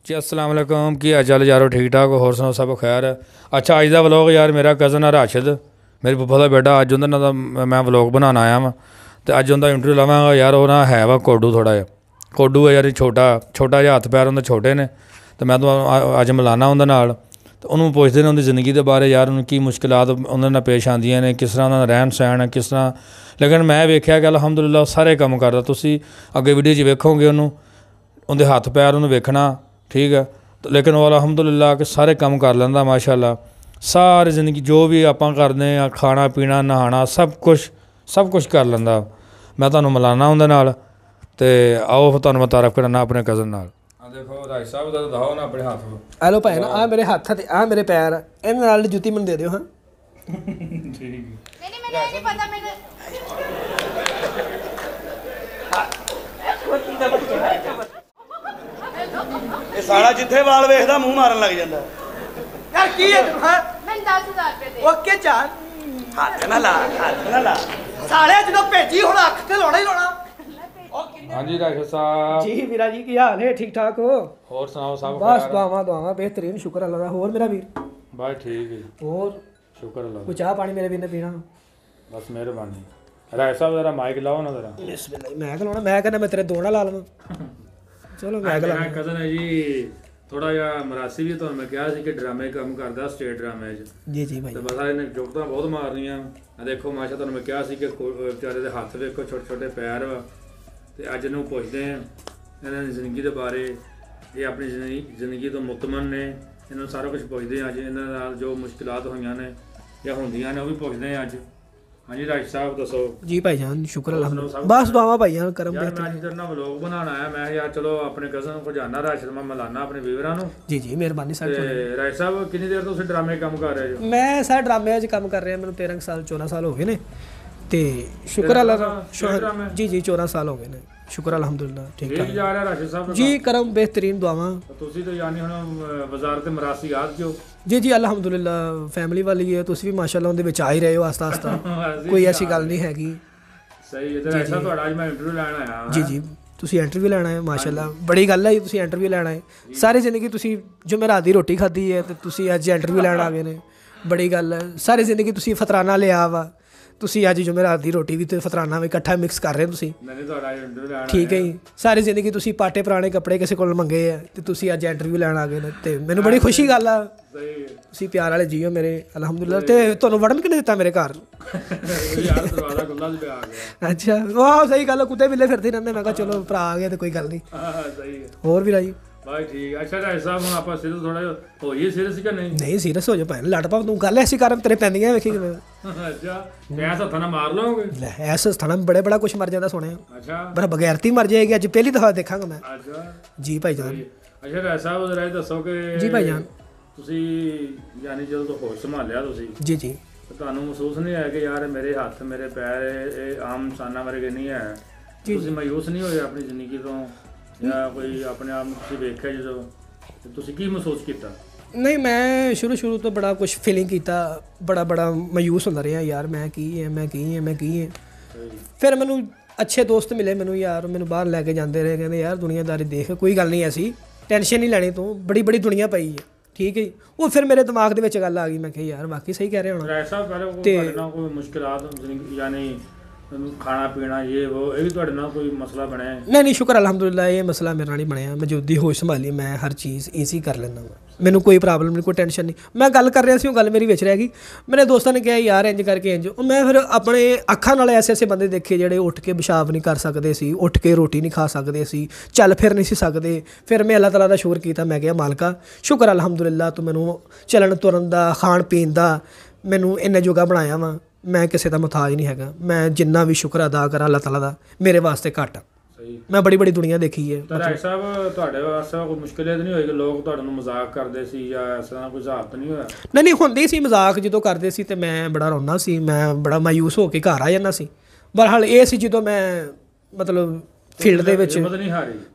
जी अस्सलाम वालेकुम की हाल चाल यारो ठीक ठाक होर सुनाओ सब खैर। अच्छा अज का व्लॉग यार मेरा कज़न है राशिद मेरी फुफ्फा का बेटा अज उं'दे नाल मैं व्लॉग बनाना आया वां ते अज उं'दा इंटरव्यू लवांगा यार। ओह् ना है वा कोडू थोड़ा जिहा कोडू है यार छोटा जिहा हत्थ पैर उं'दे छोटे ने ते मैं तो अज मिलाना उं'दे नाल ते उन्होंने पुछदे ने उं'दी जिंदगी दे बारे यार उन्हें की मुश्किलात उं'दे नाल पेश आंदियां ने किस तरह उन्हां दा रहन सहन है किस तरह। लेकिन मैं वेख्या कि अलहमदुलिल्लाह सारे कम्म करदा। तुसीं अग्गे वीडियो च वेखोगे उन्होंने उं'दे हत्थ पैर उन्होंने वेखना ठीक है। तो लेकिन वो अलहमदुलिल्लाह कि सारे कम्म कर लैंदा माशाअल्लाह। सारी जिंदगी जो भी आपां करदे आं खाना पीना नहाना सब कुछ कर लैंदा। मैं तुहानूं मिलाना उं'दे नाल ते आओ फिर तुहानूं मैं तारफ कराना अपने कज़न नाल। देखो राज साहब दा दिखाओ ना अपने हत्थ। हेलो भाई ना आ मेरे हत्थ ते आ मेरे पैर इन्हां नाल जुत्ती मैनूं दे दिओ। हाँ ठीक नहीं मैंने नहीं पता मैंने ਇਹ ਸਾਲਾ ਜਿੱਥੇ ਵਾਲ ਵੇਖਦਾ ਮੂੰਹ ਮਾਰਨ ਲੱਗ ਜਾਂਦਾ। यार की है हां मैंने 10,000 रुपए दे ओके चाल ਹੱਥ ਨਾ ਲਾ साले ਜਦੋਂ ਭੇਜੀ ਹੁਣ ਅੱਖ ਤੇ ਲਾਉਣਾ ਹੀ ਲਾਉਣਾ। हाँ जी राशिद साहब जी वीरा जी की हाल है ठीक ठाक हो? होर सुनाओ सब बस खैर? दुआवां बेहतरीन शुक्र अल्लाह दा। होर मेरा वीर बस ठीक है होर शुक्र अल्लाह कोई चाह पानी मेरे वीर ने पीना? बस मेहरबानी। राज साहब जरा माइक लाओ ना जरा। बिस्मिल्लाह मैं लाउणा मैं कहना मैं तेरे दोना ला लवां। चलो मैं ला ਮੇਰਾ ਕਜ਼ਨ ਹੈ ਜੀ ਥੋੜਾ ਜਿਹਾ ਮਰਾਸੀ ਵੀ ਤੁਹਾਨੂੰ ਮੈਂ ਕਿਹਾ ਸੀ ਕਿ ਡਰਾਮੇ ਕੰਮ ਕਰਦਾ ਸਟੇਟ ਡਰਾਮੇ 'ਚ जी जी भाई ਤੇ ਬਸ ਇਹਨੇ ਜੁਗਤਾਂ ਬਹੁਤ ਮਾਰਨੀਆਂ ਆ। ਦੇਖੋ ਮਾਸ਼ਾ ਤੁਹਾਨੂੰ ਮੈਂ ਕਿਹਾ ਸੀ ਕਿ ਵਿਚਾਰੇ ਦੇ ਹੱਥ ਵੇਖੋ ਛੋਟੇ ਛੋਟੇ ਪੈਰ ਵਾ ਤੇ ਅੱਜ ਇਹਨੂੰ ਪੁੱਛਦੇ ਆ ਇਹਨਾਂ ਦੀ ਜ਼ਿੰਦਗੀ ਦੇ ਬਾਰੇ। ਇਹ ਆਪਣੀ ਜ਼ਿੰਦਗੀ ਤੋਂ ਮੁਤਮਨ ਨੇ ਇਹਨਾਂ ਨੂੰ ਸਾਰਾ ਕੁਝ ਪੁੱਛਦੇ ਆ ਅੱਜ ਇਹਨਾਂ ਨਾਲ ਜੋ ਮੁਸ਼ਕਿਲਾਤ ਹੋਈਆਂ ਨੇ ਜਾਂ ਹੁੰਦੀਆਂ ਨੇ ਉਹ ਵੀ ਪੁੱਛਦੇ ਆ ਅੱਜ। ਹਾਂਜੀ ਰਾਜ ਸਾਹਿਬ ਦੱਸੋ। जी भाईजान शुक्र अल्लाह बस दुआवां भाईजान करम यार बेहतर। मैं ਅੱਜ ਤੇਰੇ ਨਾਲ ਵਲੌਗ ਬਣਾਉਣ ਆਇਆ ਮੈਂ ਯਾਰ ਚਲੋ ਆਪਣੇ ਕਜ਼ਨ ਕੋ ਜਾਣਾ ਰਾਸ਼ਦ ਮੈਂ ਮਿਲਾਨਾ ਆਪਣੇ ਵੀਵਰਾਂ ਨੂੰ। जी जी मेहरबानी सर। ਤੇ ਰਾਜ ਸਾਹਿਬ ਕਿੰਨੀ ਦੇਰ ਤੋਂ ਤੁਸੀਂ ਡਰਾਮੇ ਕੰਮ ਕਰ ਰਹੇ ਹੋ? ਮੈਂ ਸਰ ਡਰਾਮਿਆਂ 'ਚ ਕੰਮ ਕਰ ਰਿਹਾ ਮੈਨੂੰ 13 ਸਾਲ 14 ਸਾਲ ਹੋ ਗਏ ਨੇ ਤੇ ਸ਼ੁਕਰ ਅੱਲਾਹ ਦਾ ਜੀ ਜੀ 14 ਸਾਲ ਹੋ ਗਏ ਨੇ ਸ਼ੁਕਰ ਅਲਹਮਦੁਲਿਲਾ ਠੀਕ ਠੀਕ ਠਾਕ ਜਾ ਰਿਹਾ ਰਾਸ਼ਦ ਸਾਹਿਬ ਜੀ ਕਰਮ ਬਿਹਤਰੀਨ ਦੁਆਵਾਂ। ਤੁਸੀਂ ਤਾਂ ਯਾਨੀ ਹੁਣ ਵਜ਼ਾਰਤ ਮਰਾਸੀਆਤ ਜੋ ਜੀ ਜੀ ਅਲਹਮਦੁਲਿਲਾ ਫੈਮਿਲੀ ਵਾਲੀ ਹੈ ਤੁਸੀਂ ਵੀ ਮਾਸ਼ਾਅੱਲਾ ਉਹਦੇ ਵਿੱਚ ਆ ਹੀ ਰਹੇ ਹੋ ਆਸਤਾ ਆਸਤਾ ਕੋਈ ਐਸੀ ਗੱਲ ਨਹੀਂ ਹੈਗੀ। ਸਹੀ ਹੈ ਤੇ ਐਸਾ ਤੁਹਾਡਾ ਅੱਜ ਮੈਂ ਇੰਟਰਵਿਊ ਲੈਣ ਆਇਆ ਜੀ ਜੀ ਤੁਸੀਂ ਇੰਟਰਵਿਊ ਲੈਣਾ ਹੈ ਮਾਸ਼ਾਅੱਲਾ ਬੜੀ ਗੱਲ ਹੈ ਜੀ ਤੁਸੀਂ ਇੰਟਰਵਿਊ ਲੈਣਾ ਹੈ। ਸਾਰੀ ਜ਼ਿੰਦਗੀ ਤੁਸੀਂ ਜੋ ਮੈਂ ਰਾਤ ਦੀ ਰੋਟੀ ਖਾਧੀ ਹੈ ਤੇ ਤੁਸੀਂ ਅੱਜ ਇੰਟਰਵਿਊ ਲੈਣ ਆ ਗਏ ਨੇ ਬੜੀ ਗੱਲ ਹੈ। ਸਾਰੀ ਜ਼ਿੰਦਗੀ ਤੁਸੀਂ ਫਤਰਾਨਾ ਲਿਆ ਵਾ ਤੁਸੀਂ ਅੱਜ ਜੋ ਮੈਂ ਰਾਤ ਦੀ ਰੋਟੀ ਵੀ ਤੇ ਫਤਰਾਨਾ ਵੀ ਇਕੱਠਾ ਮਿਕਸ ਕਰ ਰਹੇ ਹੋ ਤੁਸੀਂ ਨਹੀਂ ਤੁਹਾਡਾ ਇੰਟਰਵਿਊ ਲੈਣ ਠੀਕ ਹੈ ਜੀ। ਸਾਰੀ ਜ਼ਿੰਦਗੀ ਤੁਸੀਂ ਪਾਟੇ ਪੁਰਾਣੇ ਕੱਪੜੇ ਕਿਸੇ ਕੋਲ ਮੰਗੇ ਆ ਤੇ ਤੁਸੀਂ ਅੱਜ ਇੰਟਰਵਿਊ ਲੈਣ ਆ ਗਏ ਨੇ ਤੇ ਮੈਨੂੰ ਬੜੀ ਖੁਸ਼ੀ ਗੱਲ ਆ। ਸਹੀ ਹੈ ਤੁਸੀਂ ਪਿਆਰ ਵਾਲੇ ਜੀਓ ਮੇਰੇ ਅਲਹਮਦੁਲਿਲਾ। ਤੇ ਤੁਹਾਨੂੰ ਵੜਨ ਕਿਹਨੇ ਦਿੱਤਾ ਮੇਰੇ ਘਰ? ਯਾਰ ਦਰਵਾਜ਼ਾ ਖੁੱਲਾ ਸੀ ਆ ਗਿਆ। ਅੱਛਾ ਵਾਹ ਸਹੀ ਗੱਲ ਕੁੱਤੇ ਬਿੱਲੇ ਫਿਰਦੇ ਰਹਿੰਦੇ ਮੈਂ ਕਿਹਾ ਚਲੋ ਭਰਾ ਆ ਗਿਆ ਤੇ ਕੋਈ ਗੱਲ ਨਹੀਂ। ਹਾਂ ਸਹੀ ਹੈ ਹੋਰ ਵੀ ਰਾਜੀ ਬਾਈ ਠੀਕ। ਅੱਛਾ ਰਾਜ ਸਾਹਿਬ ਹੁਣ ਆਪਾਂ ਸਿੱਧਾ ਥੋੜਾ ਜਿਹਾ ਹੋਈਏ ਸੀਰੀਅਸ ਕਿ ਨਹੀਂ? ਨਹੀਂ ਸੀਰੀਅਸ ਹੋ ਜਾ ਭੈਣ ਲੜ ਪਾ ਤੂੰ ਗੱਲ ਐਸੀ ਕਰ ਤੇਰੇ ਪੈਂਦੀਆਂ ਵੇਖੀ ਕਿਵੇਂ। ਅੱਛਾ ਐਸਾ ਹੱਥਾਂ ਨਾਲ ਮਾਰ ਲਓਗੇ? ਲੈ ਐਸ ਸਥਾਨਾਂ ਬੜੇ ਬੜਾ ਕੁਝ ਮਰ ਜਾਂਦਾ ਸੁਣਿਆ ਅੱਛਾ ਪਰ ਬਗੈਰਤੀ ਮਰ ਜਾਏਗੀ ਅੱਜ ਪਹਿਲੀ ਦਫਾ ਦੇਖਾਂਗਾ ਮੈਂ। ਅੱਛਾ ਜੀ ਭਾਈ ਜਾਨ। ਅੱਛਾ ਰਾਜ ਸਾਹਿਬ ਜਰਾ ਇਹ ਦੱਸੋ ਕਿ ਜੀ ਭਾਈ ਜਾਨ। ਤੁਸੀਂ ਯਾਨੀ ਜਦੋਂ ਤੋਂ ਹੋਸ਼ ਸੰਭਾਲਿਆ ਤੁਸੀਂ ਜੀ ਜੀ ਤੁਹਾਨੂੰ ਮਹਿਸੂਸ ਨਹੀਂ ਹੋਇਆ ਕਿ ਯਾਰ ਮੇਰੇ ਹੱਥ ਮੇਰੇ ਪੈਰ ਇਹ ਆਮ ਇਨਸਾਨਾਂ ਵਰਗੇ ਨਹੀਂ ਹੈ? ਤੁਸੀਂ ਮਾਯੂਸ ਨਹੀਂ ਹੋਏ ਆਪਣੀ ਜ਼ਿੰਦਗੀ ਤੋਂ ਜਾਂ ਕੋਈ ਆਪਣੇ ਆਪ ਨੂੰ ਤੁਸੀਂ ਵੇਖਿਆ ਜਦੋਂ ਤੇ ਤੁਸੀਂ ਕੀ ਮਹਿਸੂਸ ਕੀਤਾ? ਨਹੀਂ ਮੈਂ ਸ਼ੁਰੂ ਤੋਂ ਬੜਾ ਕੁਝ ਫੀਲਿੰਗ ਕੀਤਾ ਬੜਾ ਮਾਯੂਸ ਹੁੰਦਾ ਰਿਹਾ ਯਾਰ ਮੈਂ ਕੀ ਹੈ। ਫਿਰ ਮੈਨੂੰ ਅੱਛੇ ਦੋਸਤ ਮਿਲੇ ਮੈਨੂੰ ਯਾਰ ਮੈਨੂੰ ਬਾਹਰ ਲੈ ਕੇ ਜਾਂਦੇ ਰਹੇ ਕਹਿੰਦੇ ਯਾਰ ਦੁਨੀਆਦਾਰੀ ਦੇਖ ਕੋਈ ਗੱਲ ਨਹੀਂ ਐਸੀ ਟੈਨਸ਼ਨ ਨਹੀਂ ਲੈਣੀ ਤੂੰ ਬੜੀ ਦੁਨੀਆ ਪਈ ਹੈ ਠੀਕ ਹੈ ਜੀ। ਉਹ ਫਿਰ ਮੇਰੇ ਦਿਮਾਗ ਦੇ ਵਿੱਚ ਗੱਲ ਆ ਗਈ ਮੈਂ ਕਿਹਾ ਯਾਰ ਬਾਕੀ ਸਹੀ ਕਹਿ ਰਿਹਾ ਹੋਣਾ। ਰਾਜ ਸਾਹਿਬ ਪਹਿਲੇ ਤੁਹਾਡੇ ਨਾਲ ਕੋਈ ਮੁਸ਼ਕਿਲਾਤ ਯਾਨੀ ਖਾਣਾ ਪੀਣਾ ਇਹ ਵੀ ਤੁਹਾਡੇ ਨਾਲ ਕੋਈ ਮਸਲਾ ਬਣਿਆ? ਨਹੀਂ ਸ਼ੁਕਰ ਅਲਹਮਦੁਲਿਲਾ ਇਹ ਮਸਲਾ ਮੇਰੇ ਨਾਲ ਨਹੀਂ ਬਣਿਆ। ਮੈਂ ਜਦ ਦੀ ਹੋਸ਼ ਸੰਭਾਲੀ ਮੈਂ ਹਰ ਚੀਜ਼ ਈਜ਼ੀ ਕਰ ਲੈਂਦਾ ਮੈਨੂੰ ਕੋਈ ਪ੍ਰੋਬਲਮ ਨਹੀਂ ਕੋਈ ਟੈਨਸ਼ਨ ਨਹੀਂ। ਮੈਂ ਗੱਲ ਕਰ ਰਿਹਾ ਸੀ ਉਹ ਗੱਲ ਮੇਰੀ ਵਿੱਚ ਰਹਿ ਗਈ। ਮੇਰੇ ਦੋਸਤਾਂ ਨੇ ਕਿਹਾ ਯਾਰ ਇੰਜ ਕਰਕੇ ਇੰਜ ਉਹ ਮੈਂ ਫਿਰ ਆਪਣੇ ਅੱਖਾਂ ਨਾਲ ਐਸੇ ਬੰਦੇ ਦੇਖੇ ਜਿਹੜੇ ਉੱਠ ਕੇ ਪਿਸ਼ਾਬ ਨਹੀਂ ਕਰ ਸਕਦੇ ਸੀ ਉੱਠ ਕੇ ਰੋਟੀ ਨਹੀਂ ਖਾ ਸਕਦੇ ਸੀ ਚੱਲ ਫਿਰ ਨਹੀਂ ਸੀ ਸਕਦੇ। ਫਿਰ ਮੈਂ ਅੱਲਾਹ ਤਾਲਾ ਦਾ ਸ਼ੁਕਰ ਕੀਤਾ ਮੈਂ ਕਿਹਾ ਮਾਲਕਾ ਸ਼ੁਕਰ ਅਲਹਮਦੁਲਿਲਾ ਤੂੰ ਮੈਨੂੰ ਚੱਲਣ ਤੁਰਨ ਦਾ ਖਾਣ ਪੀਣ ਦਾ ਮੈਨੂੰ ਇੰਨੇ ਜੋਗਾ ਬਣਾਇਆ ਵਾ। ਮੈਂ ਕਿਸੇ ਦਾ ਮੁਹਤਾਜ ਨਹੀਂ ਹੈਗਾ। ਮੈਂ ਜਿੰਨਾ ਵੀ ਸ਼ੁਕਰ ਅਦਾ ਕਰਾਂ ਅੱਲਾਹ ਤਾਲਾ ਦਾ ਮੇਰੇ ਵਾਸਤੇ ਘੱਟ ਆ। ਸਹੀ ਮੈਂ ਬੜੀ ਦੁਨੀਆ ਦੇਖੀ ਹੈ। ਰਾਜ ਸਾਹਿਬ ਤੁਹਾਡੇ ਵਾਸਤੇ ਕੋਈ ਮੁਸ਼ਕਿਲ ਨਹੀਂ ਹੋਈ ਕਿ ਲੋਕ ਤੁਹਾਡੇ ਨੂੰ ਮਜ਼ਾਕ ਕਰਦੇ ਸੀ ਜਾਂ ਇਸ ਤਰ੍ਹਾਂ ਕੋਈ ਹਿਸਾਬ ਤਾਂ ਨਹੀਂ ਹੋਇਆ? ਨਹੀਂ ਹੁੰਦੀ ਸੀ ਮਜ਼ਾਕ ਜਦੋਂ ਕਰਦੇ ਸੀ ਤੇ ਮੈਂ ਬੜਾ ਰੋਂਦਾ ਸੀ ਮੈਂ ਬੜਾ ਮਾਯੂਸ ਹੋ ਕੇ ਘਰ ਆ ਜਾਂਦਾ ਸੀ। ਬਹਰਹਾਲ ਇਹ ਸੀ ਜਦੋਂ ਮੈਂ ਮਤਲਬ ਫੀਲਡ ਦੇ ਵਿੱਚ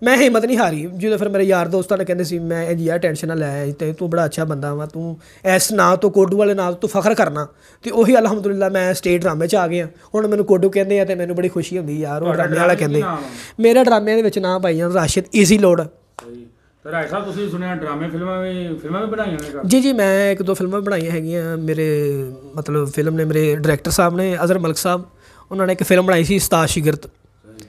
ਮੈਂ ਹਿੰਮਤ ਨਹੀਂ ਹਾਰੀ ਜਦੋਂ ਫਿਰ ਮੇਰੇ ਯਾਰ ਦੋਸਤਾਂ ਨੇ ਕਹਿੰਦੇ ਸੀ ਮੈਂ ਇੰਜ ਯਾਰ ਟੈਨਸ਼ਨ ਨਾ ਲੈ ਤੇ ਤੂੰ ਬੜਾ ਅੱਛਾ ਬੰਦਾ ਵਾ ਤੂੰ ਇਸ ਨਾਂ ਤੋਂ ਕੋਡੂ ਵਾਲੇ ਨਾਂ ਤੋਂ ਤੂੰ ਫਖਰ ਕਰਨਾ ਤੇ ਉਹੀ ਅਲਹਮਦੁਲਿਲਾ ਮੈਂ ਸਟੇਟ ਡਰਾਮੇ 'ਚ ਆ ਗਿਆ। ਹੁਣ ਮੈਨੂੰ ਕੋਡੂ ਕਹਿੰਦੇ ਆ ਤੇ ਮੈਨੂੰ ਬੜੀ ਖੁਸ਼ੀ ਹੁੰਦੀ ਯਾਰ ਉਹ ਡਰਾਮੇ ਵਾਲਾ ਕਹਿੰਦੇ। ਮੇਰੇ ਡਰਾਮਿਆਂ ਦੇ ਵਿੱਚ ਨਾਂ ਪਾਈ ਜਾਣ ਰਾਸ਼ਿਦ ਈਜ਼ੀ ਲੋਡ ਤੇ ਰਾਏ ਸਾਹਿਬ ਤੁਸੀਂ ਸੁਣਿਆ ਡਰਾਮੇ ਫਿਲਮਾਂ ਵੀ ਬਣਾਈਆਂ ਨੇ ਘਰ? ਜੀ ਮੈਂ ਇੱਕ ਦੋ ਫਿਲਮਾਂ ਬਣਾਈਆਂ ਹੈਗੀਆਂ। ਮੇਰੇ ਮਤਲਬ ਫਿਲਮ ਨੇ ਮੇਰੇ ਡਾਇਰੈਕਟਰ ਸਾਹਿਬ ਨੇ ਅਜ਼ਹਰ ਮਲਕ ਸਾਹਿਬ, ਉਹਨਾਂ ਨੇ ਇੱਕ ਫਿਲਮ ਬਣਾਈ ਸੀ ਉਸਤਾਦ ਸ਼ਾਗਿਰਦ,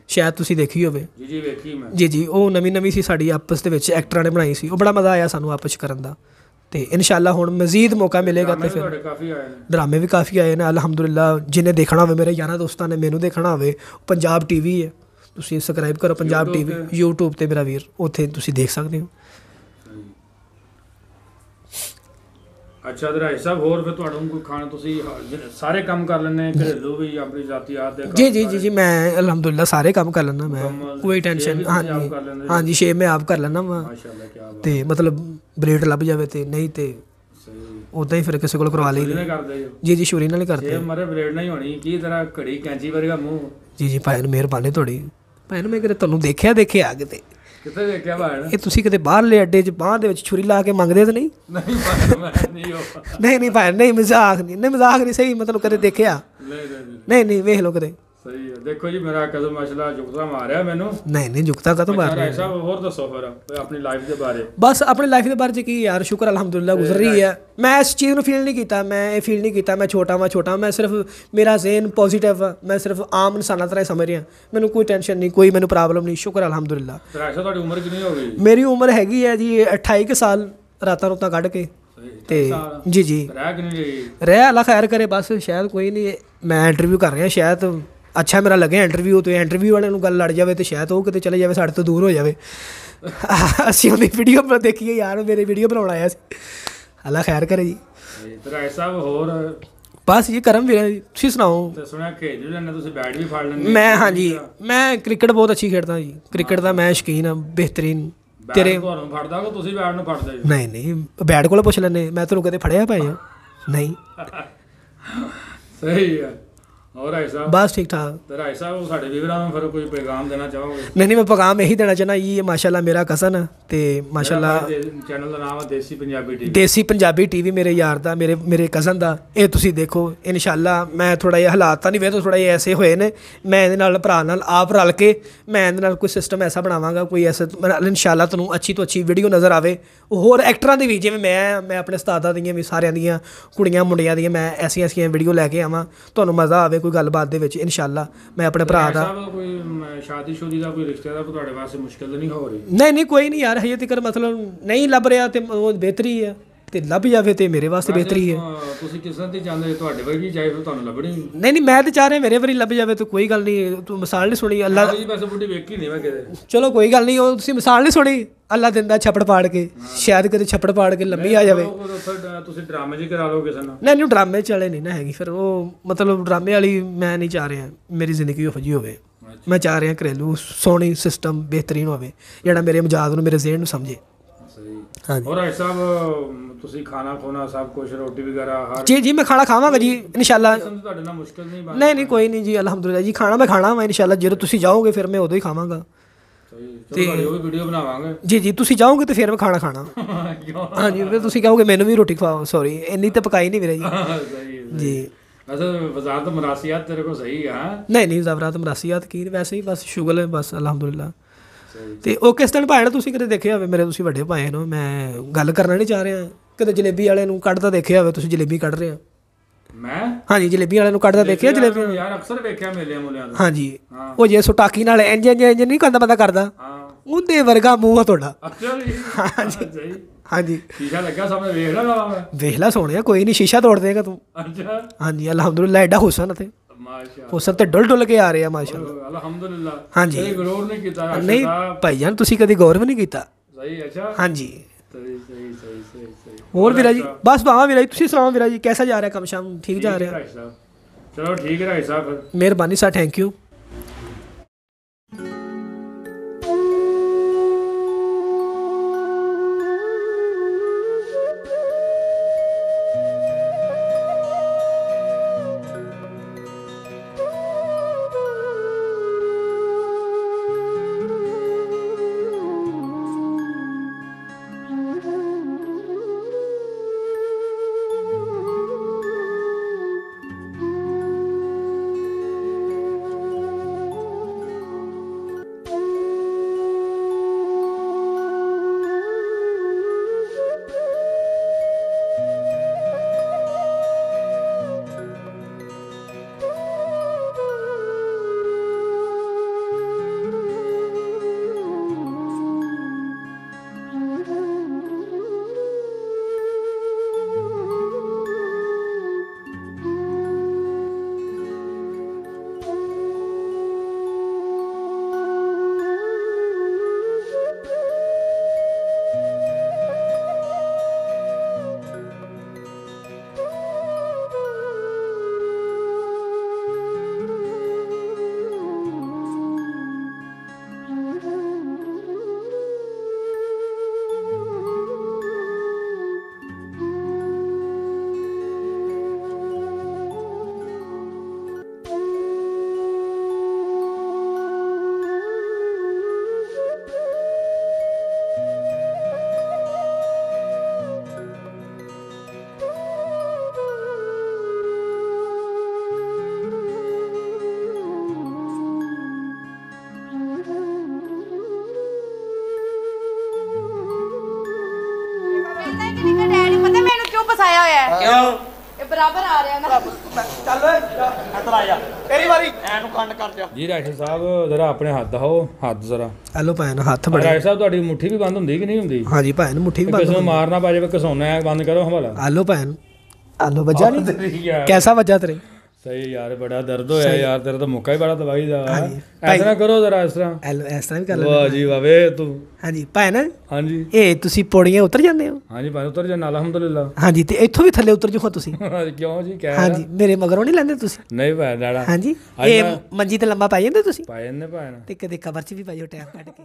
ਸ਼ਾਇਦ ਤੁਸੀਂ ਦੇਖੀ ਹੋਵੇ। ਜੀ ਵੇਖੀ ਮੈਂ। ਜੀ ਉਹ ਨਵੀਂ ਸੀ ਸਾਡੀ ਆਪਸ ਦੇ ਵਿੱਚ ਐਕਟਰਾਂ ਨੇ ਬਣਾਈ ਸੀ, ਉਹ ਬੜਾ ਮਜ਼ਾ ਆਇਆ ਸਾਨੂੰ ਆਪਸ 'ਚ ਕਰਨ ਦਾ। ਤੇ ਇਨਸ਼ਾਅੱਲਾ ਹੁਣ ਮਜ਼ੀਦ ਮੌਕਾ ਮਿਲੇਗਾ ਤੇ ਫਿਰ ਕਾਫੀ ਆਏ ਨੇ ਡਰਾਮੇ ਵੀ ਕਾਫੀ ਆਏ ਨੇ ਅਲਹਮਦੁਲਿਲਾ। ਜਿਹਨੇ ਦੇਖਣਾ ਹੋਵੇ ਮੇਰੇ ਯਾਰਾਂ ਦੋਸਤਾਂ ਨੇ ਮੈਨੂੰ ਦੇਖਣਾ ਹੋਵੇ, ਪੰਜਾਬ ਟੀਵੀ ਹੈ, ਤੁਸੀਂ ਸਬਸਕ੍ਰਾਈਬ ਕਰੋ ਪੰਜਾਬ ਟੀਵੀ YouTube ਤੇ ਮੇਰਾ ਵੀਰ, ਉੱਥੇ ਤੁਸੀਂ ਦੇਖ ਸਕਦੇ ਹੋ। ਅੱਛਾ ਤੇ ਰਾਏ ਸਾਹਿਬ ਹੋਰ ਫਿਰ ਤੁਹਾਨੂੰ ਕੋਈ ਖਾਣਾ ਤੁਸੀਂ ਸਾਰੇ ਕੰਮ ਕਰ ਲੈਂਦੇ ਘਰੇਲੂ ਵੀ ਆਪਣੀ ਜ਼ਾਤੀਆਤ ਦੇ? ਜੀ ਮੈਂ ਅਲਹਮਦੁਲਿਲਾ ਸਾਰੇ ਕੰਮ ਕਰ ਲੈਂਦਾ ਮੈਂ, ਕੋਈ ਟੈਨਸ਼ਨ। ਹਾਂਜੀ ਸ਼ੇਵ ਮੈਂ ਆਪ ਕਰ ਲੈਂਦਾ ਵਾ। ਮਾਸ਼ਾਅੱਲਾ ਕੀ ਬਾਤ। ਤੇ ਮਤਲਬ ਬਲੇਡ ਲੱਭ ਜਾਵੇ ਤੇ ਨਹੀਂ ਤੇ ਉਦਾਂ ਹੀ ਫਿਰ ਕਿਸੇ ਕੋਲ ਕਰਵਾ ਲਈ। ਜੀ ਸ਼ੂਰੀ ਨਾਲ ਹੀ ਕਰਦੇ। ਮਰੇ ਬਲੇਡ ਨਹੀਂ ਹੋਣੀ ਕੀ ਤਰ੍ਹਾਂ ਘੜੀ ਕੈਂਚੀ ਵਰਗਾ ਮੂੰਹ। ਜੀ ਭਾਈ ਨੂੰ ਮਿਹਰਬਾਨੀ ਤੁਹਾਡੀ। ਭਾਈ ਨੂੰ ਮੈਂ ਕਿਤੇ ਤੁਹਾਨੂੰ ਦੇਖਿਆ ਕਿਤੇ ਕਿੱਥੇ ਦੇਖਿਆ ਭਾਈ? ਇਹ ਤੁਸੀਂ ਕਿਤੇ ਬਾਹਰਲੇ ਅੱਡੇ 'ਚ ਬਾਂਹ ਦੇ ਵਿੱਚ ਛੁਰੀ ਲਾ ਕੇ ਮੰਗਦੇ ਤਾਂ ਨਹੀਂ? ਨਹੀਂ ਭਾਈ ਨਹੀਂ, ਮਜ਼ਾਕ ਨਹੀਂ ਸਹੀ, ਮਤਲਬ ਕਦੇ ਦੇਖਿਆ ਨਹੀਂ ਵੇਖ ਲਓ ਕਦੇ। ਸਹੀ ਹੈ। ਦੇਖੋ ਜੀ ਮੇਰਾ ਕਦਮ ਮਾਸ਼ਾਅੱਲਾ ਜੁਗਤਾ ਮਾਰਿਆ ਮੈਨੂੰ। ਨਹੀਂ ਜੁਗਤਾ ਕਦੋਂ ਮਾਰ ਰਿਹਾ? ਸਾਹਿਬ ਹੋਰ ਦੱਸੋ ਫਿਰ ਆਪਣੀ ਲਾਈਫ ਦੇ ਬਾਰੇ। ਬਸ ਆਪਣੀ ਲਾਈਫ ਦੇ ਬਾਰੇ 'ਚ ਕੀ ਯਾਰ, ਸ਼ੁਕਰ ਅਲਹਮਦੁਲਿਲਾ ਗੁਜ਼ਰ ਰਹੀ ਹੈ। ਮੈਂ ਇਸ ਚੀਜ਼ ਨੂੰ ਫੀਲ ਨਹੀਂ ਕੀਤਾ, ਮੈਂ ਛੋਟਾ ਮੈਂ ਸਿਰਫ ਮੇਰਾ ਜ਼ੇਨ ਪੋਜ਼ੀਟਿਵ ਆ, ਮੈਂ ਸਿਰਫ ਆਮ ਇਨਸਾਨਾਂ ਤਰ੍ਹਾਂ ਸਮਝ ਰਿਹਾ, ਮੈਨੂੰ ਕੋਈ ਟੈਨਸ਼ਨ ਨਹੀਂ, ਕੋਈ ਮੈਨੂੰ ਪ੍ਰੋਬਲਮ ਨਹੀਂ, ਸ਼ੁਕਰ ਅਲਹਮਦੁਲਿਲਾ। ਤੁਹਾਡੀ ਉਮਰ ਕਿੰਨੀ ਹੋ ਗਈ? ਮੇਰੀ ਉਮਰ ਹੈਗੀ ਹੈ ਜੀ 28 ਕੁ ਸਾਲ, ਰਾਤਾਂ ਕੱਢ ਕੇ। ਤੇ ਜੀ ਰਹਿ ਅੱਲਾ ਖੈਰ ਕਰੇ ਬਸ। ਸ਼ਾਇਦ ਕੋਈ ਨਹੀਂ, ਮੈਂ ਇੰਟਰਵਿਊ ਕਰ ਰਿਹਾ, ਸ਼ਾਇਦ ਅੱਛਾ ਮੇਰਾ ਲੱਗਿਆ ਇੰਟਰਵਿਊ ਤੇ ਇੰਟਰਵਿਊ ਵਾਲਿਆਂ ਨੂੰ ਗੱਲ ਲੜ ਜਾਵੇ ਤੇ ਸ਼ਾਇਦ ਉਹ ਕਿਤੇ ਚਲੇ ਜਾਵੇ, ਸਾਡੇ ਤੋਂ ਦੂਰ ਹੋ ਜਾਵੇ। ਅਸੀਂ ਉਹਦੀ ਵੀਡੀਓ ਦੇਖੀਏ ਯਾਰ, ਮੇਰੇ ਵੀਡੀਓ ਬਣਾਉਣ ਆਇਆ ਸੀ। ਅੱਲਾ ਖੈਰ ਕਰੇ ਜੀ। ਰਾਏ ਸਾਹਿਬ ਹੋਰ ਬਸ ਜੀ ਕਰਮ ਵੀਰ ਜੀ, ਤੁਸੀਂ ਸੁਣਾਓ? ਸੁਣਿਆ ਖੇਡ ਵੀ ਲੈਂਦੇ ਤੁਸੀਂ, ਬੈਟ ਵੀ ਫੜ ਲੈਂਦੇ? ਮੈਂ ਕ੍ਰਿਕਟ ਬਹੁਤ ਅੱਛੀ ਖੇਡਦਾ ਜੀ, ਕ੍ਰਿਕਟ ਦਾ ਮੈਂ ਸ਼ੌਕੀਨ ਆ ਬਿਹਤਰੀਨ। ਤੇਰੇ ਤੁਹਾਨੂੰ ਫੜਦਾ ਕਿ ਤੁਸੀਂ ਬੈਟ ਨੂੰ ਫੜਦੇ? ਨਹੀਂ ਬੈਟ ਕੋਲ ਪੁੱਛ ਲੈਂਦੇ, ਮੈਂ ਤੁਹਾਨੂੰ ਕਦੇ ਫੜਿਆ ਭਾਈ? ਨਹੀਂ। ਸਹੀ ਹੈ। ਹੋਰ ਰਾਏ ਸਾਹਿਬ? ਬਸ ਠੀਕ ਠਾਕ। ਤੇ ਰਾਏ ਸਾਹਿਬ ਸਾਡੇ ਵੀਰਾਂ ਨੂੰ ਫਿਰ ਕੋਈ ਪੈਗਾਮ ਦੇਣਾ ਚਾਹੋਗੇ? ਨਹੀਂ ਮੈਂ ਪੈਗਾਮ ਇਹੀ ਦੇਣਾ ਚਾਹੁੰਦਾ ਜੀ, ਮਾਸ਼ਾਅੱਲਾ ਮੇਰਾ ਕਜ਼ਨ ਤੇ ਮਾਸ਼ਾਅੱਲਾ ਚੈਨਲ ਦਾ ਨਾਮ ਹੈ ਦੇਸੀ ਪੰਜਾਬੀ ਟੀਵੀ, ਮੇਰੇ ਯਾਰ ਦਾ, ਮੇਰੇ ਕਜ਼ਨ ਦਾ। ਇਹ ਤੁਸੀਂ ਦੇਖੋ ਇਨਸ਼ਾਅੱਲਾ। ਮੈਂ ਥੋੜਾ ਜਿਹਾ ਹਾਲਾਤ ਤਾਂ ਨਹੀਂ ਵੇ, ਥੋੜਾ ਜਿਹਾ ਐਸੇ ਹੋਏ ਨੇ, ਮੈਂ ਇਹਦੇ ਨਾਲ ਭਰਾ ਨਾਲ ਆਪ ਰਲ ਕੇ ਮੈਂ ਇਹਦੇ ਨਾਲ ਕੋਈ ਸਿਸਟਮ ਐਸਾ ਬਣਾਵਾਂਗਾ, ਕੋਈ ਐਸਾ ਇਨਸ਼ਾਅੱਲਾ ਤੁਹਾਨੂੰ ਅੱਛੀ ਤੋਂ ਅੱਛੀ ਵੀਡੀਓ ਨਜ਼ਰ ਆਵੇ। ਹੋਰ ਐਕਟਰਾਂ ਦੀ ਵੀ, ਜਿਵੇਂ ਮੈਂ ਆਪਣੇ ਉਸਤਾਦਾਂ ਦੀਆਂ ਵੀ, ਸਾਰਿਆਂ ਦੀਆਂ ਕੁੜੀਆਂ ਮੁੰਡਿਆਂ ਦੀਆਂ ਮੈਂ ਐਸੀਆਂ ਵੀਡੀਓ ਲੈ ਕੇ ਆਵਾਂ, ਤੁਹਾਨੂੰ ਮਜ਼ਾ ਆਵੇ ਕੋਈ ਗੱਲਬਾਤ ਦੇ ਵਿੱਚ ਇਨਸ਼ਾਅੱਲਾ। ਮੈਂ ਆਪਣੇ ਭਰਾ ਦਾ ਕੋਈ ਸ਼ਾਦੀ ਦਾ ਕੋਈ ਰਿਸ਼ਤੇ ਦਾ ਤੁਹਾਡੇ ਵਾਸਤੇ ਮੁਸ਼ਕਿਲ ਨਹੀਂ ਹੋ ਰਹੀ? ਨਹੀਂ ਕੋਈ ਨਹੀਂ ਯਾਰ, ਹਜੇ ਤੱਕ ਮਤਲਬ ਨਹੀਂ ਲੱਭ ਰਿਹਾ ਤੇ ਉਹ ਬਿਹਤਰੀ ਹੈ, ਤੇ ਲੱਭ ਜਾਵੇ ਤੇ ਮੇਰੇ ਵਾਸਤੇ ਬਿਹਤਰੀ ਹੈ। ਤੁਸੀਂ ਕਿਸ ਤਰ੍ਹਾਂ ਦੀ ਚਾਹੁੰਦੇ, ਤੁਹਾਡੇ ਵਰਗੀ ਚਾਹੇ ਤੁਹਾਨੂੰ ਲੱਭਣੀ? ਨਹੀਂ ਮੈਂ ਤਾਂ ਚਾਹ ਰਿਹਾ ਮੇਰੇ ਵਾਰੀ ਲੱਭ ਜਾਵੇ ਤਾਂ ਕੋਈ ਗੱਲ ਨਹੀਂ। ਤੂੰ ਮਿਸਾਲ ਨਹੀਂ ਸੁਣੀ ਅੱਲਾ ਜੀ? ਬਸ ਬੁੱਢੀ ਵੇਖੀ ਨਹੀਂ ਮੈਂ ਕਿਤੇ। ਚਲੋ ਕੋਈ ਗੱਲ ਨਹੀਂ, ਉਹ ਤੁਸੀਂ ਮਿਸਾਲ ਨਹੀਂ ਸੁਣੀ, ਅੱਲਾ ਦਿੰਦਾ ਛੱਪੜ ਪਾੜ ਕੇ, ਸ਼ਾਇਦ ਕਿਤੇ ਛੱਪੜ ਪਾੜ ਕੇ ਲੰਮੀ ਆ ਜਾਵੇ। ਤੁਸੀਂ ਡਰਾਮੇ ਜੀ ਕਰਾ ਲਓ ਕਿਸੇ ਨਾਲ? ਨਹੀਂ ਡਰਾਮੇ ਵਾਲੇ ਨਹੀਂ ਨਾ ਹੈਗੀ ਫਿਰ ਉਹ, ਮਤਲਬ ਡਰਾਮੇ ਵਾਲੀ ਮੈਂ ਨਹੀਂ ਚਾਹ ਰਿਹਾ ਮੇਰੀ ਜ਼ਿੰਦਗੀ ਉਹੋ ਜਿਹੀ ਹੋਵੇ। ਮੈਂ ਚਾਹ ਰਿਹਾ ਘਰੇਲੂ ਸੋਹਣੀ ਸਿਸਟਮ ਬਿਹਤਰੀਨ ਹੋਵੇ, ਜਿਹੜਾ ਮੇਰੇ ਮਜ਼ਾਕ ਨੂੰ, ਮੇਰੇ ਜ਼ੇਨ ਨੂੰ ਸਮਝੇ। ਹਾਂਜੀ। ਹੋਰ ਰਾਏ ਸਾਹਿਬ ਤੁਸੀਂ ਖਾਣਾ ਖੋਣਾ ਸਭ ਕੁਝ, ਰੋਟੀ ਵਗੈਰਾ ਹਰ? ਜੀ ਮੈਂ ਖਾਣਾ ਖਾਵਾਂਗਾ ਜੀ ਇਨਸ਼ਾਅੱਲਾ। ਤੁਹਾਡੇ ਨਾਲ ਮੁਸ਼ਕਿਲ ਨਹੀਂ? ਨਹੀਂ ਕੋਈ ਨਹੀਂ ਜੀ ਅਲਹਮਦੁਲਿਲਾ ਜੀ, ਖਾਣਾ ਮੈਂ ਖਾਣਾ ਵਾ ਇਨਸ਼ਾਅੱਲਾ। ਜਦੋਂ ਤੁਸੀਂ ਜਾਓਗੇ ਫਿਰ ਮੈਂ ਉਦੋਂ ਹੀ ਖਾਵਾਂਗਾ। ਤੇ ਉਹ ਵੀ ਵੀਡੀਓ ਬਣਾਵਾਂਗੇ। ਜੀ ਤੁਸੀਂ ਜਾਓਗੇ ਤੇ ਫਿਰ ਮੈਂ ਖਾਣਾ ਹਾਂਜੀ, ਫਿਰ ਤੁਸੀਂ ਕਹੋਗੇ ਮੈਨੂੰ ਵੀ ਰੋਟੀ ਖਵਾਓ। ਸੌਰੀ ਇੰਨੀ ਤਾਂ ਪਕਾਈ ਨਹੀਂ ਵੀਰੇ ਜੀ। ਵੈਸੇ ਵਜ਼ਾਰਤ ਮਰਾਸੀਆਤ ਤੇਰੇ ਕੋਲ ਸਹੀ ਹੈ? ਨਹੀਂ ਵਜ਼ਾਰਤ ਮਰਾਸੀਆਤ ਕੀ, ਵੈਸੇ ਹੀ ਬਸ ਸ਼ੁਗਲ ਹੈ ਬਸ ਅਲਹਮਦੁਲਿਲਾ। ਤੇ ਉਹ ਕਿਸ ਦਿਨ ਭਾਈ ਤੁਸੀਂ ਕਿਤੇ ਦੇਖਿਆ ਹੋਵੇ ਮੇਰੇ, ਤੁਸੀਂ ਵੱਡੇ ਭਾਈ ਨੂੰ, ਮੈਂ ਗੱਲ ਕਰਨਾ ਨਹੀਂ ਚਾਹ ਰਿਹਾ, ਕਿਤੇ ਜਲੇਬੀ ਵਾਲੇ ਨੂੰ ਕੱਢਦਾ ਦੇਖਿਆ ਹੋਵੇ ਤੁਸੀਂ? ਜਲੇਬੀ ਕੱਢ ਰਹੇ ਹੋ? ਮੈਂ ਹਾਂਜੀ ਜਲੇਬੀ ਵਾਲੇ ਨੂੰ ਕੱਢਦਾ ਦੇਖਿਆ? ਜਲੇਬੀ ਯਾਰ ਅਕਸਰ ਵੇਖਿਆ ਮੇਲੇ ਮੁਲਿਆਂ ਦਾ। ਹਾਂਜੀ ਉਹ ਜੇ ਸੁਟਾਕੀ ਨਾਲ ਇੰਜ ਨਹੀਂ ਕਰਦਾ ਬੰਦਾ ਕਰਦਾ, ਉਹਦੇ ਵਰਗਾ ਮੂੰਹ ਆ ਤੁਹਾਡਾ। ਹਾਂਜੀ ਸ਼ੀਸ਼ਾ ਲੱਗਾ ਸਾਹਮਣੇ, ਵੇਖ ਲੈ ਸੋਹਣਿਆ, ਕੋਈ ਨਹੀਂ ਸ਼ੀਸ਼ਾ ਤੋੜ ਦੇਗਾ ਤੂੰ। ਹਾਂਜੀ ਅਲਹਮਦੁਲਿਲਾ ਐਡਾ ਹੁਸਨ ਤੇ ਹੁਸਨ ਤੇ ਡੁੱਲ ਕੇ ਆ ਰਿਹਾ ਮਾਸ਼ਾਅੱਲਾ ਅਲਹਮਦੁਲਿਲਾ। ਹਾਂਜੀ ਗੌਰ ਨਹੀਂ ਕੀਤਾ? ਨਹੀਂ ਭਾਈ ਜਾਨ ਤੁਸੀਂ ਕਦੀ ਗੌਰ ਵੀ ਨਹੀਂ ਕੀਤਾ। ਸਹੀ ਅੱਛਾ ਹਾਂਜੀ ਸਹੀ। ਹੋਰ ਵੀਰਾ ਜੀ ਬਸ ਬਾਵਾ ਵੀਰਾ ਜੀ, ਤੁਸੀਂ ਸੁਣਾਓ ਵੀਰਾ ਜੀ, ਕੈਸਾ ਜਾ ਰਿਹਾ ਕੰਮ ਸ਼ਾਮ? ਠੀਕ ਜਾ ਰਿਹਾ? ਚਲੋ ਠੀਕ ਹੈ ਰਾਏ ਸਾਹਿਬ, ਮਿਹਰਬਾਨੀ ਸਰ, ਥੈਂਕ ਯੂ। ਕਿਉਂ ਇਹ ਬਰਾਬਰ ਆ ਰਿਹਾ ਨਾ ਚੱਲ ਇੱਧਰ ਆ ਜਾ ਤੇਰੀ ਵਾਰੀ ਐ ਨੂੰ ਕੰਨ ਕਰ ਜਾ ਜੀ ਰਾਈਟਰ ਸਾਹਿਬ ਜ਼ਰਾ ਆਪਣੇ ਹੱਥ ਦਿਖਾਓ ਹੱਥ ਜ਼ਰਾ ਹਲੋ ਭੈਣ ਹੱਥ ਬੜੇ ਰਾਈਟਰ ਸਾਹਿਬ ਤੁਹਾਡੀ ਮੁੱਠੀ ਵੀ ਬੰਦ ਹੁੰਦੀ ਕਿ ਨਹੀਂ ਹੁੰਦੀ ਹਾਂਜੀ ਭੈਣ ਮੁੱਠੀ ਵੀ ਕਿਸੇ ਨੂੰ ਬੰਦ ਮਾਰਨਾ ਪਾ ਜਾਵੇ ਘਸਾਉਣਾ ਬੰਦ ਕਰੋ ਹਵਾਲਾ ਹਲੋ ਭੈਣ ਹਲੋ ਵੱਜਾ ਨਹੀਂ ਠੀਕ ਆ ਕੈਸਾ ਵੱਜਾ ਤੇਰੇ ਸਹੀ ਯਾਰ ਬੜਾ ਦਰਦ ਹੋਇਆ ਯਾਰ ਤੇਰਾ ਤਾਂ ਮੁੱਕਾ ਹੀ ਬੜਾ ਦਵਾਈ ਦਾ ਹਾਂਜੀ। ਐਸਾ ਨਾ ਕਰੋ ਜ਼ਰਾ ਇਸ ਤਰ੍ਹਾਂ ਹਲੋ ਇਸ ਤਰ੍ਹਾਂ ਵੀ ਕਰ ਵਾਹ ਲੈਂਦੇ ਜੀ ਵਾਹ ਵੇ ਤੂੰ ਹਾਂਜੀ ਭੈਣ ਹਾਂਜੀ ਇਹ ਤੁਸੀਂ ਪੌੜੀਆਂ ਉਤਰ ਜਾਂਦੇ ਹੋ ਹਾਂਜੀ ਭਾਈ ਉਤਰ ਜਾ ਅਲਹਮਦੁਲਿਲਾ ਹਾਂਜੀ ਤੇ ਇੱਥੋਂ ਵੀ ਥੱਲੇ ਉਤਰ ਜਾਓ ਤੁਸੀਂ ਕਿਉਂ ਜੀ ਕਹਿ ਹਾਂਜੀ ਮੇਰੇ ਮਗਰੋਂ ਨਹੀਂ ਲੈਂਦੇ ਤੁਸੀਂ ਨਹੀਂ ਭਾਈ ਡਾੜਾ ਹਾਂਜੀ ਇਹ ਮੰਜੀ ਤੇ ਲੰਮਾ ਪੈ ਜਾਂਦੇ ਤੁਸੀਂ ਪਾਏ ਨੇ ਭਾਈ ਤੇ ਕਦੇ ਕਬਰ 'ਚ ਵੀ ਪਾਈਓ ਟਾਈਮ ਕੱਢ ਕੇ